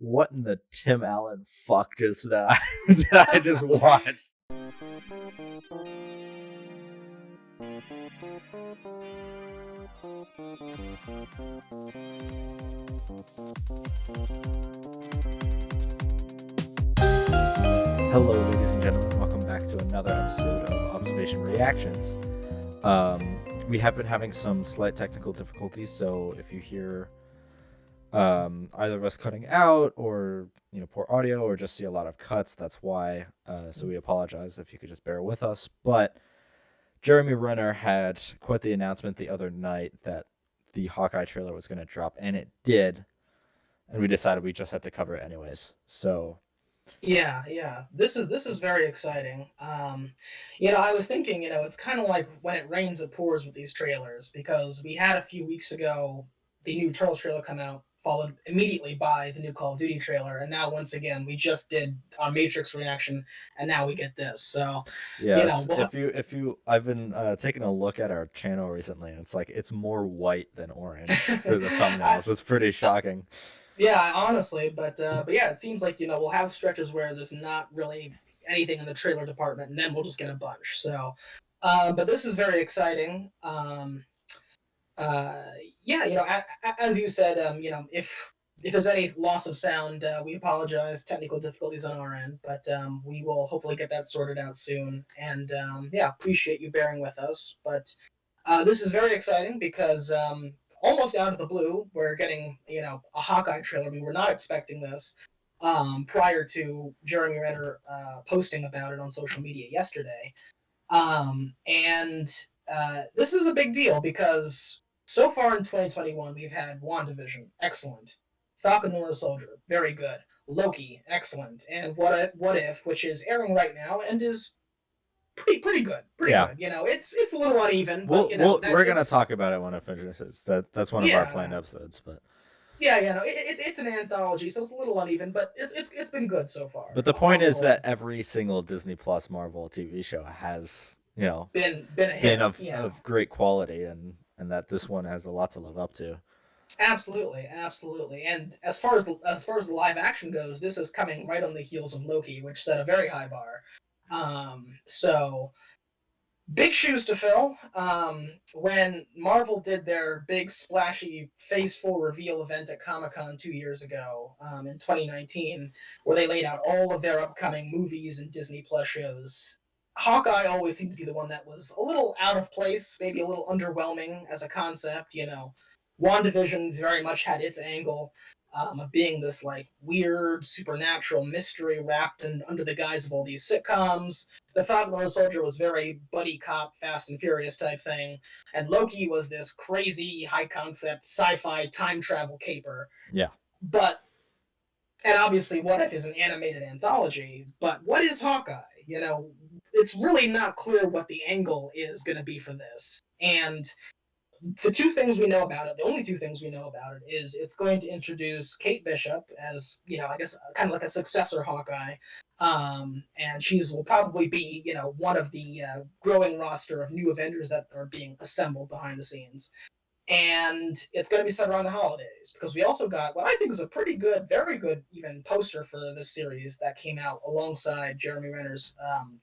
What in the Tim Allen fuck just did I just watch? Hello, ladies and gentlemen. Welcome back to another episode of Observation Reactions. We have been having some slight technical difficulties, so if you hear either of us cutting out or poor audio or just see a lot of cuts, that's why. So we apologize if you could just bear with us. But Jeremy Renner had quite the announcement the other night that the Hawkeye trailer was going to drop, and it did. And we decided we just had to cover it anyways. So Yeah. This is very exciting. I was thinking, it's kind of like when it rains, it pours with these trailers, because we had a few weeks ago the new Turtles trailer come out, followed immediately by the new Call of Duty trailer, and now once again we just did our Matrix reaction, and now we get this. So, yes, we'll I've been taking a look at our channel recently, and it's more white than orange for the thumbnails. It's pretty shocking. Yeah, honestly, but yeah, it seems like we'll have stretches where there's not really anything in the trailer department, and then we'll just get a bunch. So, but this is very exciting. Uh, yeah, as you said, if there's any loss of sound, we apologize. Technical difficulties on our end, but we will hopefully get that sorted out soon. And yeah, appreciate you bearing with us. But this is very exciting because almost out of the blue, we're getting a Hawkeye trailer. We were not expecting this prior to Jeremy Renner posting about it on social media yesterday. And this is a big deal because so far in 2021, we've had WandaVision, excellent. Falcon and Winter Soldier, very good. Loki, excellent. And What If, which is airing right now and is pretty good. Pretty Yeah. good. It's a little uneven, but we're gonna talk about it when it finishes. That's one of our planned episodes, but yeah, it's an anthology, so it's a little uneven, but it's been good so far. But the point is that every single Disney Plus Marvel TV show has been a hit of great quality, and that this one has a lot to live up to. Absolutely. And as far as the live action goes, this is coming right on the heels of Loki, which set a very high bar. So big shoes to fill. When Marvel did their big splashy Phase 4 reveal event at Comic-Con 2 years ago, in 2019, where they laid out all of their upcoming movies and Disney Plus shows, Hawkeye always seemed to be the one that was a little out of place, maybe a little underwhelming as a concept. WandaVision very much had its angle of being this like weird supernatural mystery wrapped under the guise of all these sitcoms. The Falcon and Soldier was very buddy cop, Fast and Furious type thing, and Loki was this crazy high concept sci-fi time travel caper. Yeah. And obviously, What If is an animated anthology, but what is Hawkeye? It's really not clear what the angle is going to be for this. And the two things we know about it, the only two things we know about it, is it's going to introduce Kate Bishop as, I guess, kind of like a successor Hawkeye. And will probably be, one of the growing roster of new Avengers that are being assembled behind the scenes. And it's going to be set around the holidays, because we also got what I think is a pretty good, very good even poster for this series that came out alongside Jeremy Renner's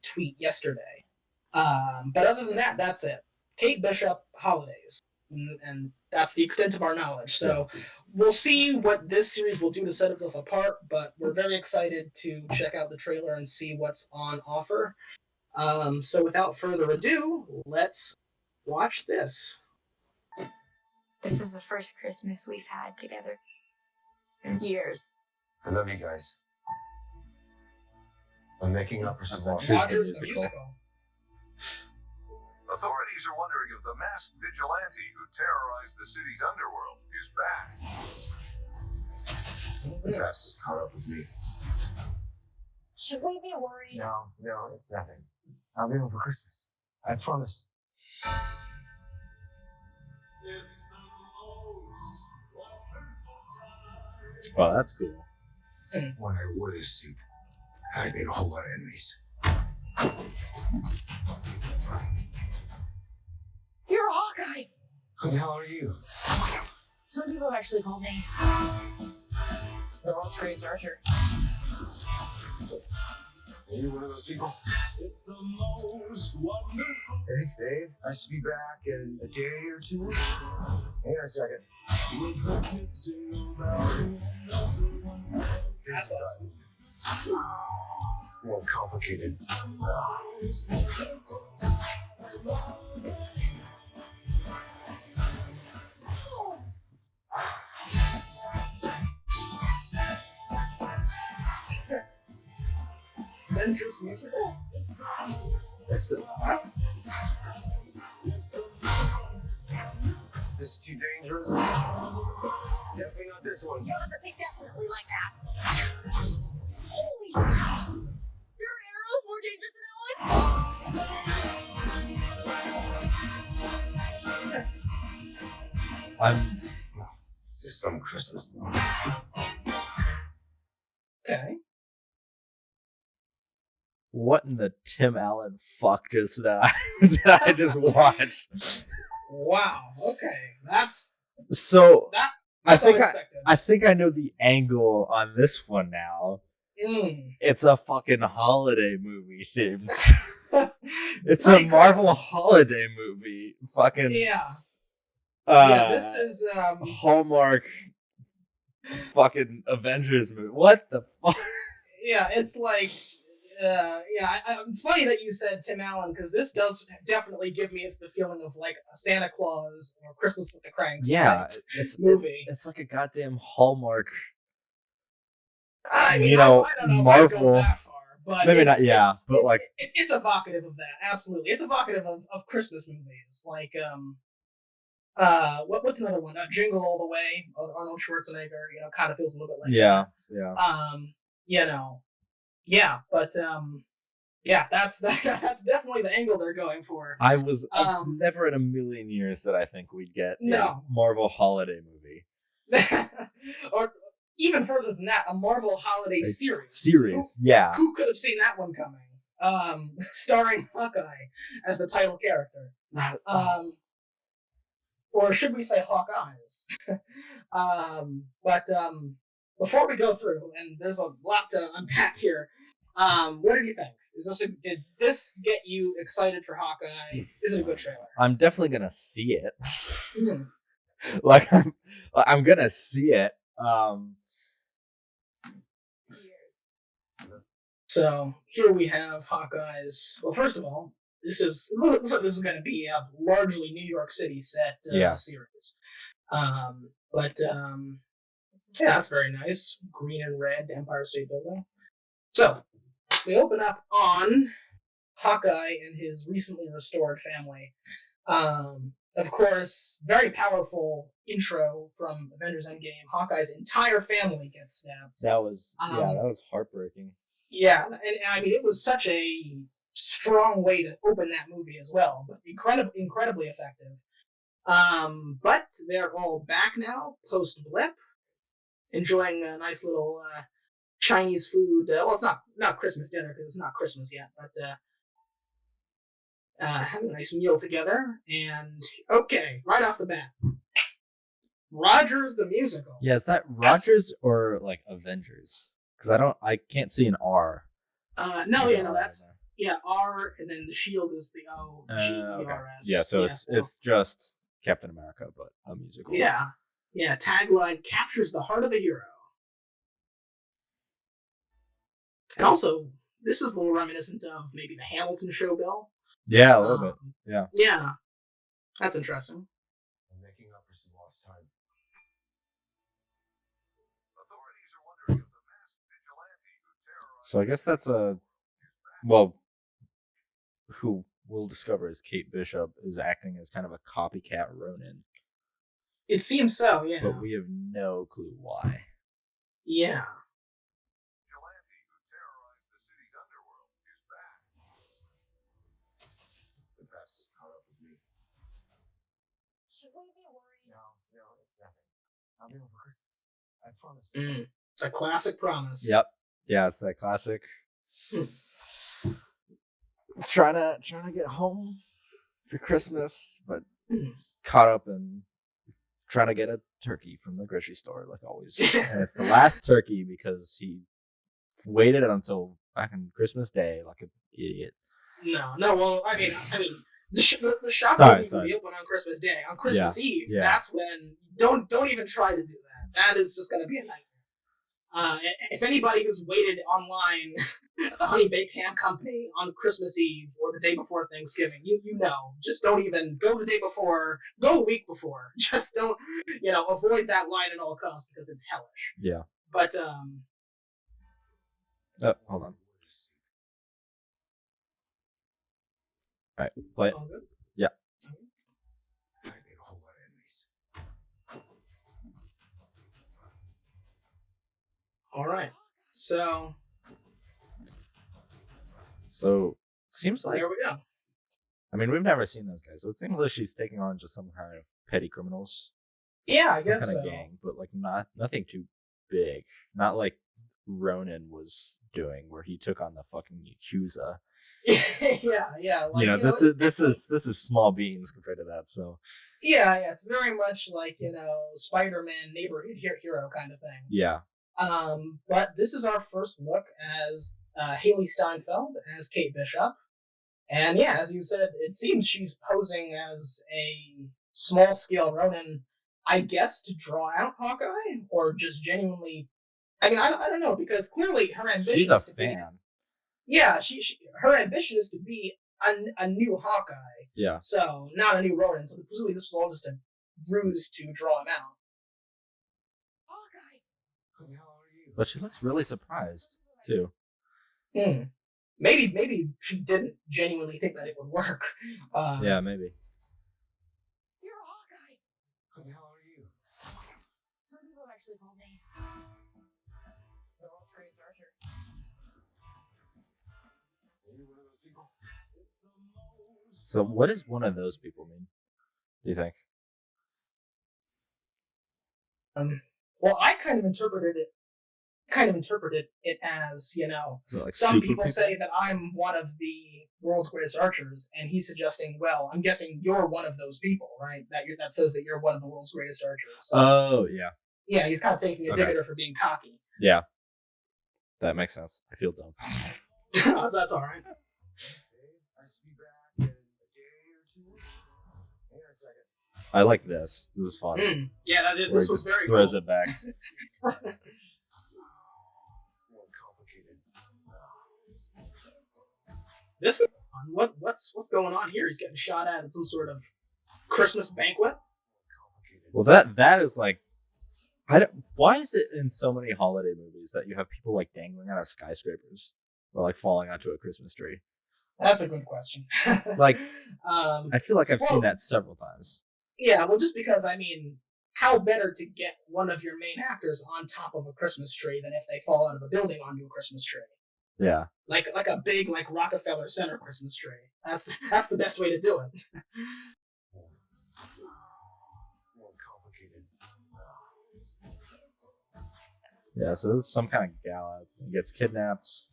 tweet yesterday. But other than that, that's it. Kate Bishop, holidays. And that's the extent of our knowledge. So we'll see what this series will do to set itself apart, but we're very excited to check out the trailer and see what's on offer. So without further ado, let's watch this. This is the first Christmas we've had together in years. I love you guys. I'm making up for some lost Avengers Musical. Authorities are wondering if the masked vigilante who terrorized the city's underworld is back. The past is caught up with me. Should we be worried? No, it's nothing. I'll be home for Christmas. I promise. It's the most wonderful time. Oh, that's cool. When I wore this suit, I made a whole lot of enemies. You're Hawkeye! Who the hell are you? Some people have actually called me The world's greatest archer. Are you one of those people? It's the most wonderful. Hey, Dave. I should be back in a day or two. Hang on a second. That's awesome. More complicated. Avengers Musical? This is too dangerous. Definitely not this one. You're not to say definitely like that. Holy cow! Your arrow's more dangerous than that one? I'm Just some Christmas. Okay. what in the Tim Allen fuck just did I just watch? Wow. Okay. That's So that's think unexpected. I think I know the angle on this one now. Mm. It's a fucking holiday movie themed. It's a Pretty Marvel holiday movie. Fucking Yeah. uh, This is Hallmark fucking Avengers movie. What the fuck? yeah, it's like it's funny that you said Tim Allen because this does definitely give me the feeling of like a Santa Claus or Christmas with the Cranks Yeah, type it's movie. it's like a goddamn Hallmark. I mean, you know, I don't know Marvel. if I'd go that far, but Maybe it's, not, yeah, it's, but it's, like it's evocative of that. Absolutely, it's evocative of Christmas movies like what's another one? Jingle All the Way, Arnold Schwarzenegger. You know, kind of feels a little bit like yeah. that. You know, yeah, but yeah, that's that's definitely the angle they're going for. I was Um, never in a million years that I think we'd get a No. Marvel holiday movie. Or even further than that, a Marvel holiday series. Series, yeah. Who could have seen that one coming? Starring Hawkeye as the title character. Or should we say Hawkeyes? But before we go through, and there's a lot to unpack here, what did you think? Did this get you excited for Hawkeye? Is it a good trailer? I'm definitely gonna see it. Mhm. Like I'm gonna see it. So here we have Hawkeye's. Well, first of all, looks like this is going to be a largely New York City set series. But yeah, that's very nice. Green and red Empire State Building. So we open up on Hawkeye and his recently restored family. Of course, very powerful intro from Avengers Endgame. Hawkeye's entire family gets stabbed. That was Um, that was heartbreaking. Yeah, and I mean, it was such a strong way to open that movie as well, but incredibly effective. But they're all back now, post blip, enjoying a nice little Chinese food. Well, it's not Christmas dinner because it's not Christmas yet, but having a nice meal together. And okay, right off the bat, Rogers the Musical. Yeah, is that Rogers or like Avengers? Because I can't see an R. That's R, and then the shield is the O. Okay. G-E-R-S. Yeah, so it's just Captain America, but a musical. Yeah. Tagline captures the heart of a hero. And also, this is a little reminiscent of maybe the Hamilton show, Bill. Yeah, a little bit. Yeah. Yeah. That's interesting. I'm making up for some lost time. Authorities are wondering if the masked vigilante who terrorized So I guess that's who we'll discover is Kate Bishop is acting as kind of a copycat Ronin, It seems so, yeah. but we have no clue why. Yeah. vigilante who terrorized the city's underworld is back. The past is caught up with me. Should we be worried? No, it's nothing. I'll be home for Christmas. I promise. It's a classic promise. Yep. Yeah, it's that classic. Hmm. Trying to get home for Christmas, but Hmm. just caught up in trying to get a turkey from the grocery store, like always. And it's the last turkey because he waited until fucking Christmas Day, like an idiot. No. Well, I mean, the shop Sorry. will be open on Christmas Day. On Christmas Eve, that's when don't even try to do that. That is just going to be a nightmare. If anybody who's waited online at the Honey Baked Ham Company on Christmas Eve or the day before Thanksgiving, you know, just don't even go the day before, go a week before. Just don't, avoid that line at all costs because it's hellish. Yeah. But oh, hold on. All right, play it. all good? Yeah. I made a whole lot of enemies. All right. So seems like, there we go. I mean, we've never seen those guys, so it seems like she's taking on just some kind of petty criminals. Yeah, I Some guess kind so. of gang, but like nothing too big. Not like Ronan was doing, where he took on the fucking Yakuza. yeah. Like, This is small beans compared to that. So yeah, it's very much like Spider-Man neighborhood hero kind of thing. yeah, But this is our first look as Haley Steinfeld as Kate Bishop, and yeah, as you said, it seems she's posing as a small-scale Ronin, I guess, to draw out Hawkeye, or just genuinely. I mean, I don't know, because clearly her ambition she's a is to be. fan. Yeah, her ambition is to be a new Hawkeye. Yeah. So not a new Ronin. So presumably this was all just a ruse to draw him out. Hawkeye! Who the hell are you? But she looks really surprised too. Maybe she didn't genuinely think that it would work. Yeah, maybe. You're Hawkeye! Who the hell are you? Some people have actually called me the world's greatest archer. Are you one of those people? It's the most. So what does one of those people mean? Do you think? Well, I kind of interpreted it as, Like some super people say that I'm one of the world's greatest archers, and he's suggesting, well, I'm guessing you're one of those people, right? That says that you're one of the world's greatest archers. So, Oh yeah, yeah, he's kind of taking a Okay. dig at her for being cocky. yeah. That makes sense. I feel dumb. That's all right. I should be back in a day or two. Hang on a second. I like this. This is fun. Yeah, Where this he was very throws cool. it back. More complicated. This is fun. What's going on here? He's getting shot at some sort of Christmas banquet. Well, that is like, why is it in so many holiday movies that you have people like dangling out of skyscrapers or like falling onto a Christmas tree? That's a good question. Like, um, I feel like I've Well- seen that several times. yeah, well, just because, I mean, how better to get one of your main actors on top of a Christmas tree than if they fall out of a building onto a Christmas tree? Yeah. Like a big, like, Rockefeller Center Christmas tree. That's the best way to do it. More complicated. Yeah, so this is some kind of gala. He gets kidnapped.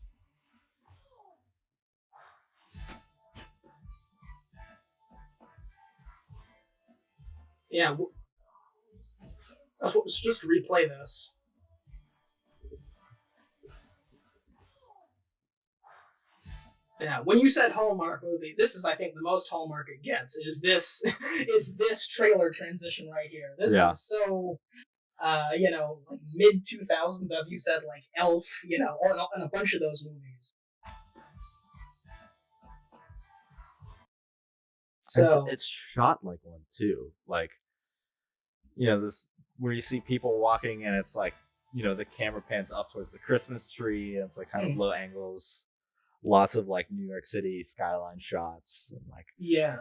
Yeah, let's just replay this. Yeah, when you said Hallmark movie, this is, I think, the most Hallmark it gets. Is this trailer transition right here? This Yeah. is so, like mid 2000s, as you said, like Elf, and a bunch of those movies. So It's shot like one too. Like, this where you see people walking and it's like, the camera pans up towards the Christmas tree and it's like kind of low angles. Lots of like New York City skyline shots and like yeah.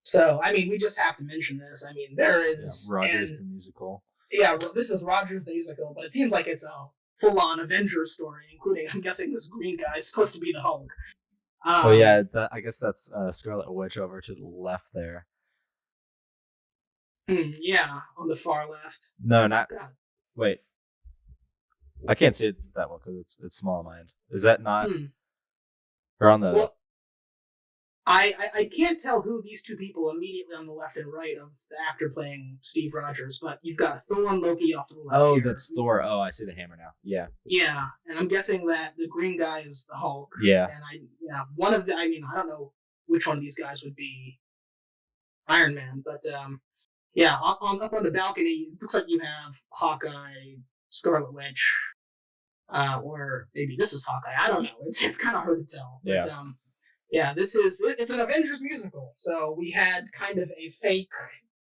So I mean, we just have to mention this. I mean, there is Rogers and the musical. yeah, this is Rogers the musical, but it seems like it's a full-on Avengers story, including, I'm guessing, this green guy is supposed to be the Hulk. Oh yeah, I guess that's Scarlet Witch over to the left there. Yeah, on the far left. No, not. God. Wait, I can't see it that well because it's small on my end. Is that not? Or on the? Well, I can't tell who these two people immediately on the left and right of the actor playing Steve Rogers, but you've got Thor and Loki off to the left. Oh, here. that's Thor. Oh, I see the hammer now. Yeah. Yeah, and I'm guessing that the green guy is the Hulk. Yeah. And one of the. I mean, I don't know which one of these guys would be Iron Man, but yeah, up on the balcony, it looks like you have Hawkeye, Scarlet Witch, or maybe this is Hawkeye. I don't know. It's kind of hard to tell. Yeah. But, yeah, it's an Avengers musical. So we had kind of a fake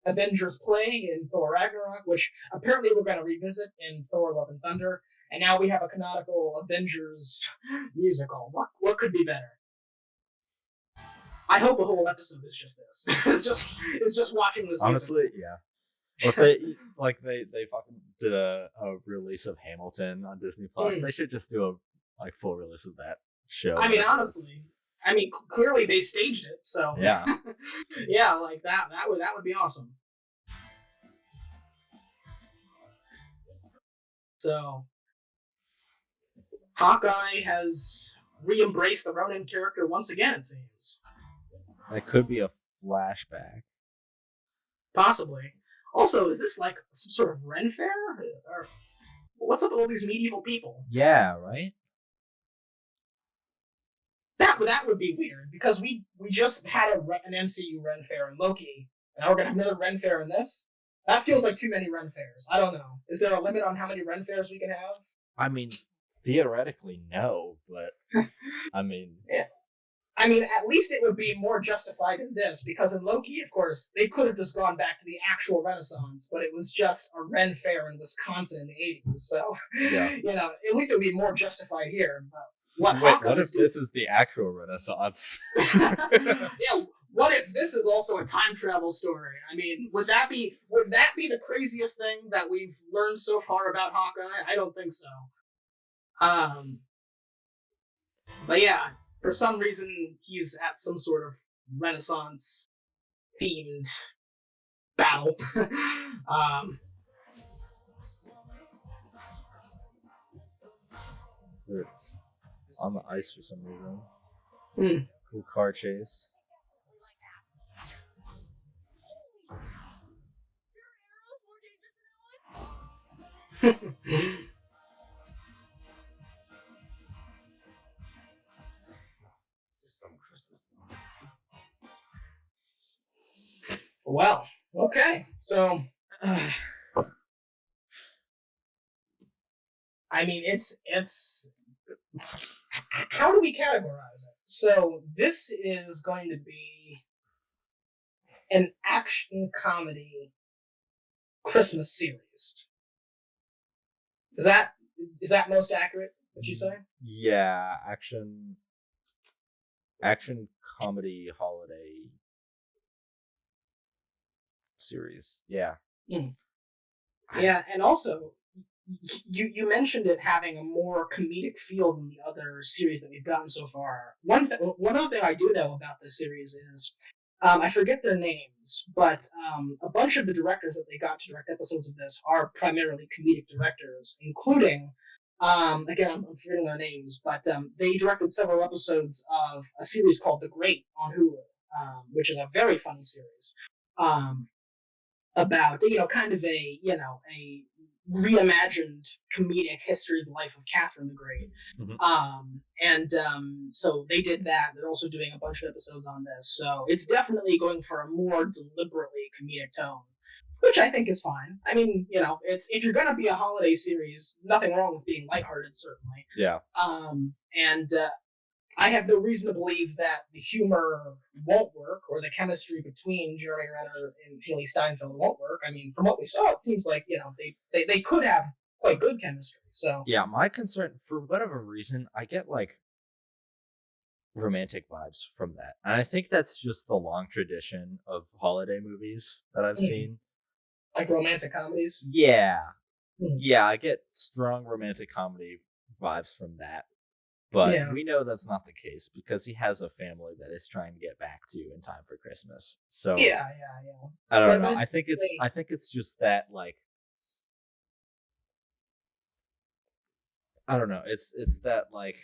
Avengers play in Thor Ragnarok, which apparently we're going to revisit in Thor Love and Thunder. And now we have a canonical Avengers musical. What could be better? I hope a whole episode is just this. it's just watching this. Honestly, musical. yeah. Or if they fucking did a release of Hamilton on Disney Plus, they should just do a full release of that show. I mean, honestly. I mean, clearly they staged it, so yeah, yeah, like that would be awesome. So, Hawkeye has re-embraced the Ronin character once again. It seems that could be a flashback, possibly. Also, is this like some sort of Ren Fair, or what's up with all these medieval people? Yeah, right. That would be weird because we just had an MCU Ren Fair in Loki, and now we're gonna have another Ren Fair in this. That feels like too many Ren Fairs. I don't know. Is there a limit on how many Ren Fairs we can have? I mean, theoretically, no, but I mean, yeah. I mean, at least it would be more justified in this because in Loki, of course, they could have just gone back to the actual Renaissance, but it was just a Ren Fair in Wisconsin in the 80s. So, yeah. At least it would be more justified here. But what if this is the actual Renaissance? Yeah, what if this is also a time travel story? I mean, would that be the craziest thing that we've learned so far about Hawkeye? I don't think so. But yeah, for some reason he's at some sort of Renaissance themed battle. They're on the ice for some reason. Cool car chase. Well, okay. So, I mean, it's how do we categorize it? So this is going to be an action comedy Christmas series. Is that most accurate? Would you say? Yeah, action comedy holiday series. Yeah. Yeah, and also you mentioned it having a more comedic feel than the other series that we've gotten so far. One other thing I do know about this series is I forget their names, but a bunch of the directors that they got to direct episodes of this are primarily comedic directors, including again I'm forgetting their names, but they directed several episodes of a series called The Great on Hulu, which is a very funny series. About kind of a reimagined comedic history of the life of Catherine the Great. So they did that. They're also doing a bunch of episodes on this. So it's definitely going for a more deliberately comedic tone, which I think is fine. I mean, it's if you're going to be a holiday series, nothing wrong with being lighthearted, certainly. Yeah. I have no reason to believe that the humor won't work or the chemistry between Jeremy Renner and Haley Steinfeld won't work. I mean, from what we saw, it seems like, they could have quite good chemistry. So yeah, my concern, for whatever reason, I get like romantic vibes from that. And I think that's just the long tradition of holiday movies that I've seen. Like romantic comedies? Yeah. Yeah, I get strong romantic comedy vibes from that. But we know that's not the case because he has a family that is trying to get back to in time for Christmas. So yeah. I don't know. I think it's just that, like, I don't know. It's that, like,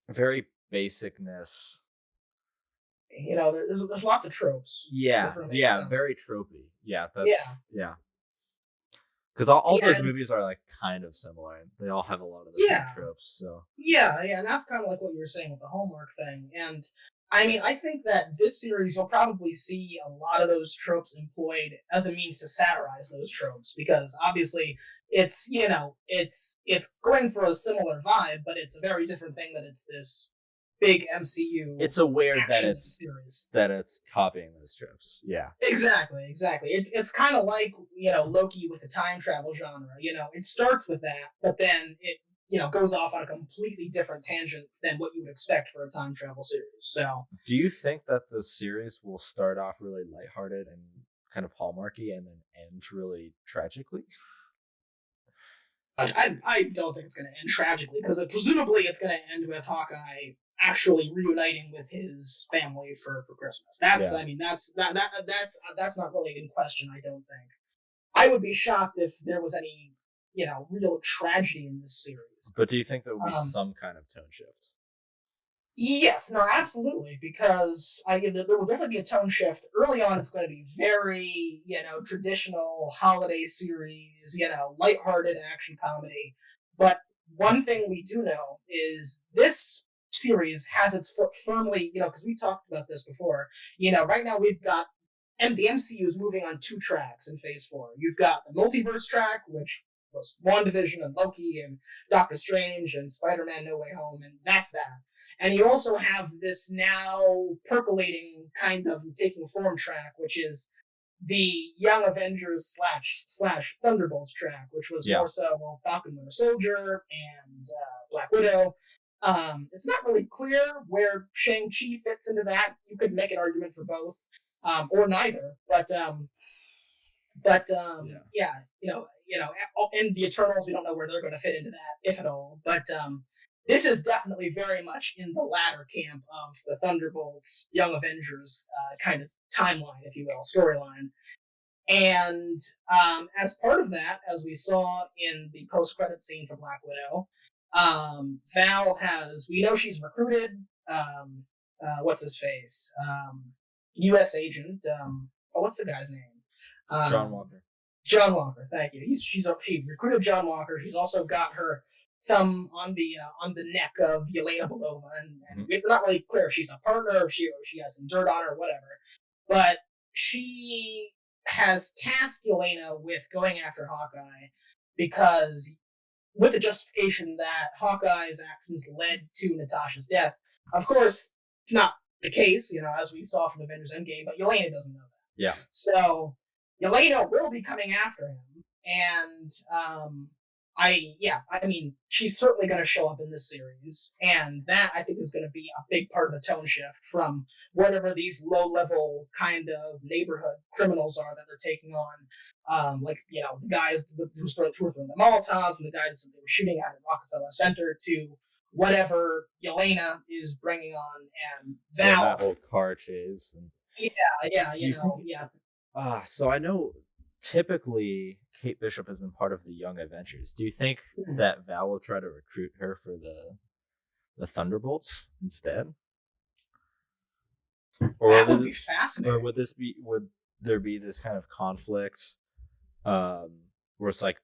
very basicness. You know, there's lots of tropes. Yeah, very tropey. Yeah, that's Yeah. Because all those and- movies are like kind of similar. They all have a lot of the same tropes. So Yeah, and that's kind of like what you were saying with the Hallmark thing. And I mean, I think that this series you'll probably see a lot of those tropes employed as a means to satirize those tropes, because obviously it's, you know, it's going for a similar vibe, but it's a very different thing that it's this big MCU. it's aware that action it's series. copying those tropes. Yeah. Exactly. It's kind of like, you know, Loki with the time travel genre. You know, it starts with that, but then it, you know, goes off on a completely different tangent than what you would expect for a time travel series. So, Do you think that the series will start off really lighthearted and kind of hallmarky and then end really tragically? I don't think it's going to end tragically, because presumably it's going to end with Hawkeye actually reuniting with his family for Christmas. That's I mean that's not really in question. I don't think. I would be shocked if there was any, you know, real tragedy in this series. But do you think there will be some kind of tone shift? Yes, no, absolutely, because there will definitely be a tone shift. Early on, it's going to be very, you know, traditional holiday series, you know, lighthearted action comedy. But one thing we do know is this series has its foot firmly, you know, because we talked about this before. You know, right now we've got, and the MCU is moving on 2 tracks in Phase 4. You've got the multiverse track, which was WandaVision and Loki and Doctor Strange and Spider-Man No Way Home, and that's that. And you also have this now percolating, kind of taking form track, which is the Young Avengers slash Thunderbolts track, which was more so Falcon Winter Soldier and Black Widow. It's not really clear where Shang-Chi fits into that. You could make an argument for both, or neither. But yeah, you know, in the Eternals, we don't know where they're going to fit into that, if at all. But this is definitely very much in the latter camp of the Thunderbolts, Young Avengers kind of timeline, if you will, storyline. And as part of that, as we saw in the post-credit scene for Black Widow, Val we know she's recruited, what's his face? U.S. agent, what's the guy's name? John Walker. John Walker, thank you. She recruited John Walker. She's also got her thumb on the neck of Elena Belova, and we're not really clear if she's a partner, or she has some dirt on her, or whatever. But she has tasked Elena with going after Hawkeye, because with the justification that Hawkeye's actions led to Natasha's death. Of course, it's not the case, you know, as we saw from Avengers Endgame, but Elena doesn't know that. Yeah. So Elena will be coming after him, and I mean, she's certainly going to show up in this series, and that I think is going to be a big part of the tone shift from whatever these low-level kind of neighborhood criminals are that they're taking on, like, you know, the guys who were throwing the Molotovs and the guys that they were shooting at Rockefeller Center, to whatever Elena is bringing on, and Val. That whole car chase. And... Yeah. So I know typically Kate Bishop has been part of the Young Avengers. Do you think that Val will try to recruit her for the Thunderbolts instead? Or that would be fascinating. Or would there be this kind of conflict where it's like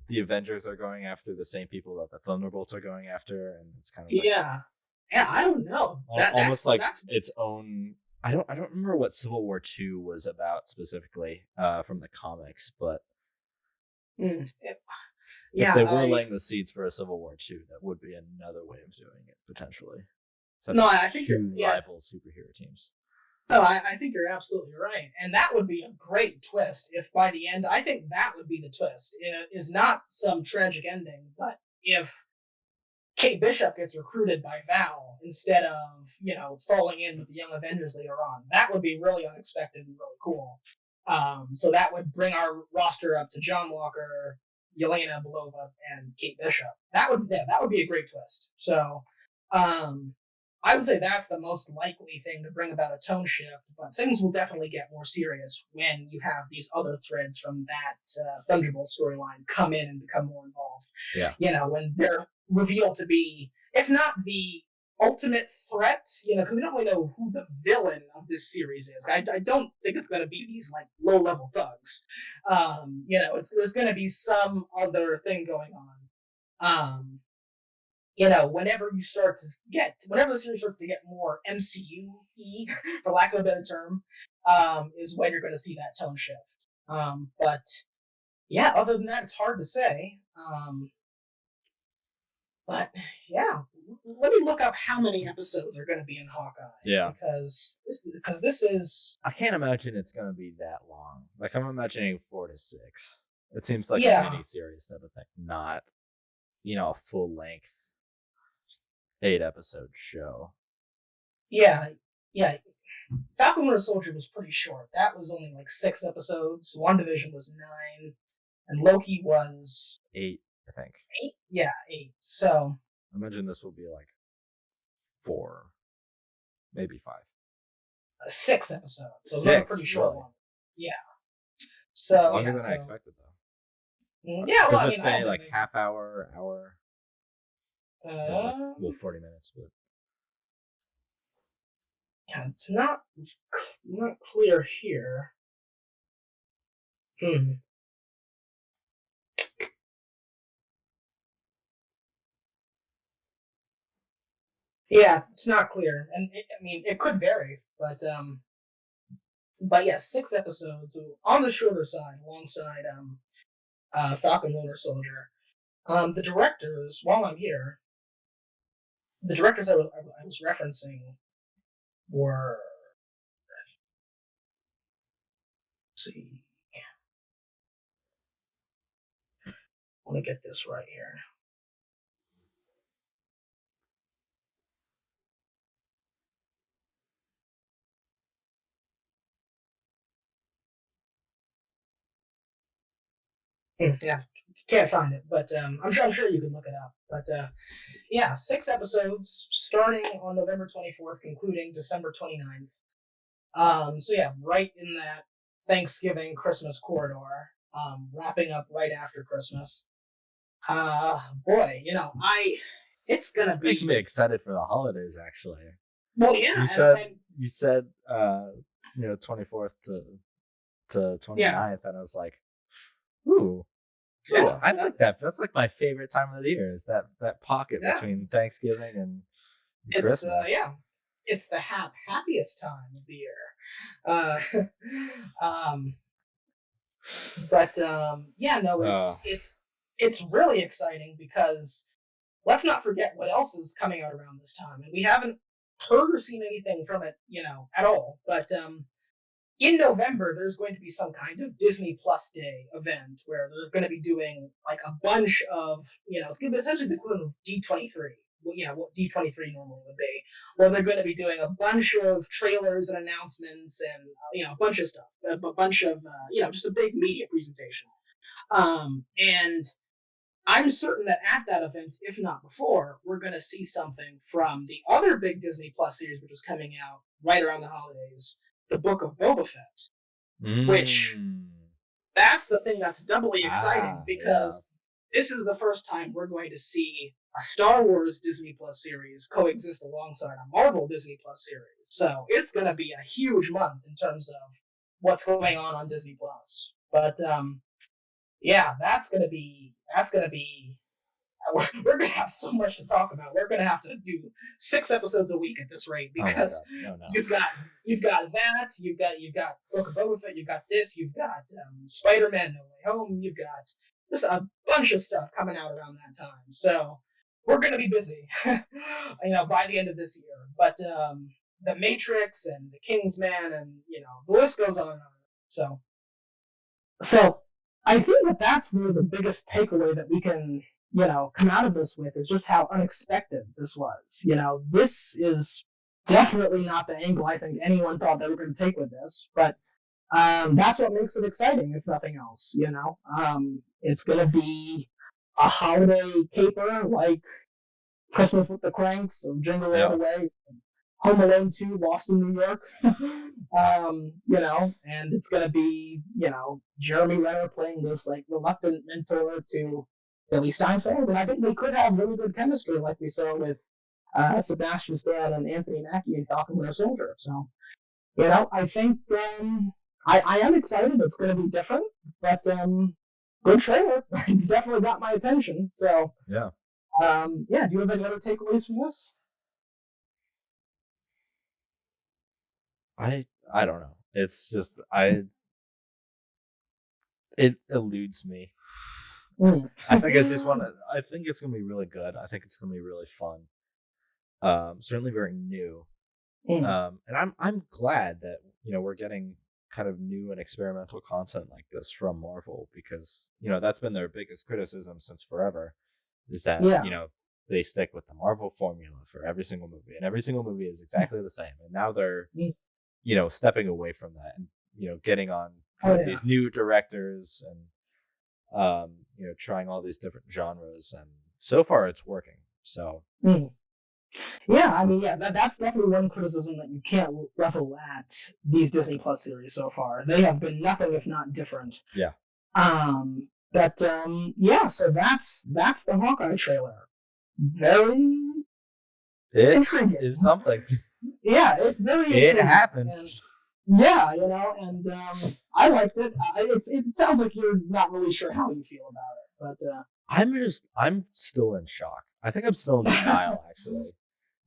the Avengers are going after the same people that the Thunderbolts are going after, and it's kind of like, yeah, I don't know. Almost like its own. I don't remember what Civil War II was about specifically from the comics, but if they were laying the seeds for a Civil War II, that would be another way of doing it potentially. So I think rival superhero teams. No, I think you're absolutely right, and that would be a great twist. If by the end, I think that would be the twist. It is not some tragic ending, but if Kate Bishop gets recruited by Val instead of, you know, falling in with the Young Avengers later on, that would be really unexpected and really cool. So that would bring our roster up to John Walker, Elena Belova, and Kate Bishop. That would be a great twist. So I would say that's the most likely thing to bring about a tone shift, but things will definitely get more serious when you have these other threads from that Thunderbolt storyline come in and become more involved. Yeah. You know, when they're revealed to be, if not the ultimate threat, because we don't really know who the villain of this series is. I don't think it's going to be these like low level thugs. There's going to be some other thing going on. Whenever the series starts to get more MCU-y, for lack of a better term, is when you're going to see that tone shift. But yeah, other than that, it's hard to say. But yeah, let me look up how many episodes are going to be in Hawkeye. Yeah. Because this is. I can't imagine it's going to be that long. Like, I'm imagining 4 to 6. It seems like Yeah. a mini-series type of thing, not, a full-length 8-episode show. Yeah. Falcon Winter Soldier was pretty short. That was only like 6 episodes. WandaVision was 9. And Loki was 8, I think. 8? Yeah, 8. So I imagine this will be like 4, maybe 5. 6 episodes. So 6, they're a pretty short really? one. Yeah. So Longer than I expected, though. Yeah, well, I Does mean, it say like half hour, hour? 40 minutes, but yeah, it's not clear here. Yeah, it's not clear, and it could vary, but yes, 6 episodes on the shorter side, alongside Falcon Winter Soldier. The directors, while I'm here, the directors I was referencing were. Let's see. I want to get this right here. Yeah, can't find it, but I'm sure you can look it up. But yeah, 6 episodes starting on November 24th, concluding December 29th. So yeah, right in that Thanksgiving Christmas corridor, wrapping up right after Christmas. Boy, it's gonna be. makes me excited for the holidays. Actually, Well, yeah, you said 24th to 29th, and I was like, ooh. Yeah, I like that. That's like my favorite time of the year. Is that pocket between Thanksgiving and Christmas? It's the happiest time of the year. It's really exciting because let's not forget what else is coming out around this time, and we haven't heard or seen anything from it, at all. But in November, there's going to be some kind of Disney Plus Day event where they're going to be doing like a bunch of, it's going to be essentially the equivalent of D23. What D23 normally would be, where they're going to be doing a bunch of trailers and announcements and, a bunch of stuff, a bunch of, just a big media presentation. And I'm certain that at that event, if not before, we're going to see something from the other big Disney Plus series, which is coming out right around the holidays, the Book of Boba Fett, which that's the thing that's doubly exciting because this is the first time we're going to see a Star Wars Disney Plus series coexist alongside a Marvel Disney Plus series. So it's going to be a huge month in terms of what's going on Disney Plus. But yeah, that's going to be. We're going to have so much to talk about. We're going to have to do 6 episodes a week at this rate because you've got that, you've got Book of Boba Fett, you've got this, you've got Spider-Man No Way Home, you've got just a bunch of stuff coming out around that time. So we're going to be busy, by the end of this year. But the Matrix and the Kingsman and the list goes on and on. So I think that's really the biggest takeaway that we can, come out of this with is just how unexpected this was. This is definitely not the angle I think anyone thought they were going to take with this, but that's what makes it exciting, if nothing else. It's going to be a holiday caper like Christmas with the Cranks or Jingle All the Way, Home Alone 2, Lost in New York, and it's going to be, Jeremy Renner playing this, like, reluctant mentor to Billy Steinfeld, and I think they could have really good chemistry like we saw with Sebastian Stan and Anthony Mackie in Falcon Winter Soldier. So, you know, I think I am excited. It's going to be different, but good trailer. It's definitely got my attention. So, Yeah. Yeah. Do you have any other takeaways from this? I don't know. It's just it eludes me. I think it's just I think it's gonna be really good. I think it's gonna be really fun. Certainly very new. And I'm glad that, you know, we're getting kind of new and experimental content like this from Marvel, because, you know, that's been their biggest criticism since forever, is that, you know, they stick with the Marvel formula for every single movie, and every single movie is exactly the same. And now they're, you know, stepping away from that and, you know, getting on these new directors and, you know, trying all these different genres, and so far it's working. So. Yeah, I mean, yeah, that's definitely one criticism that you can't level at these Disney Plus series so far. They have been nothing if not different. Yeah. But yeah, so that's the Hawkeye trailer. Very intriguing. Is something. Yeah, it's very It happens. And, yeah, you know, and I liked it. It sounds like you're not really sure how you feel about it, but I'm still in shock. I think I'm still in denial, actually.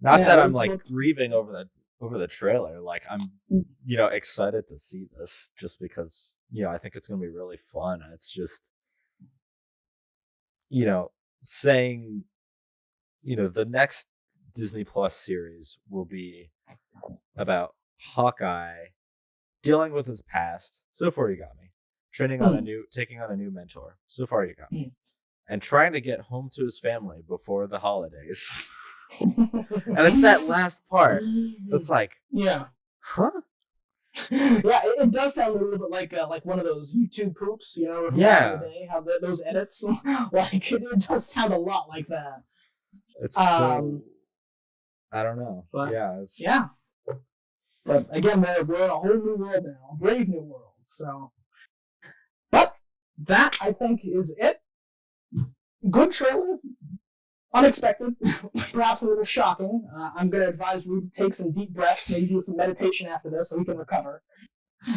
Not that I'm like grieving over the trailer. Like, I'm, you know, excited to see this just because, you know, I think it's gonna be really fun. It's just, you know, saying, you know, the next Disney Plus series will be about Hawkeye dealing with his past. So far, you got me. Taking on a new mentor. So far, you got me. And trying to get home to his family before the holidays. And it's that last part. It's like, huh? Yeah, it does sound a little bit like one of those YouTube poops, you know, from back in the day, how those edits, like it does sound a lot like that. It's so, I don't know. But, it's But again, we're in a whole new world now, a brave new world. So, but that I think is it. Good trailer. Unexpected, perhaps a little shocking. I'm going to advise Reid to take some deep breaths, maybe do some meditation after this so we can recover.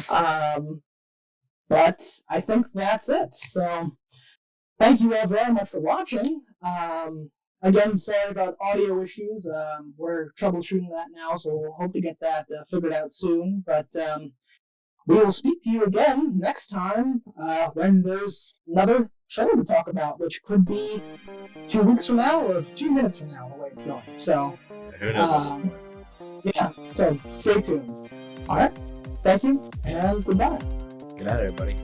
But I think that's it. So thank you all very much for watching. Again, sorry about audio issues. We're troubleshooting that now, so we'll hope to get that figured out soon. But we will speak to you again next time when there's another trailer to talk about, which could be 2 weeks from now or 2 minutes from now, the way it's going. So, who knows? Yeah, so stay tuned. All right, thank you, and goodbye. Good night, everybody.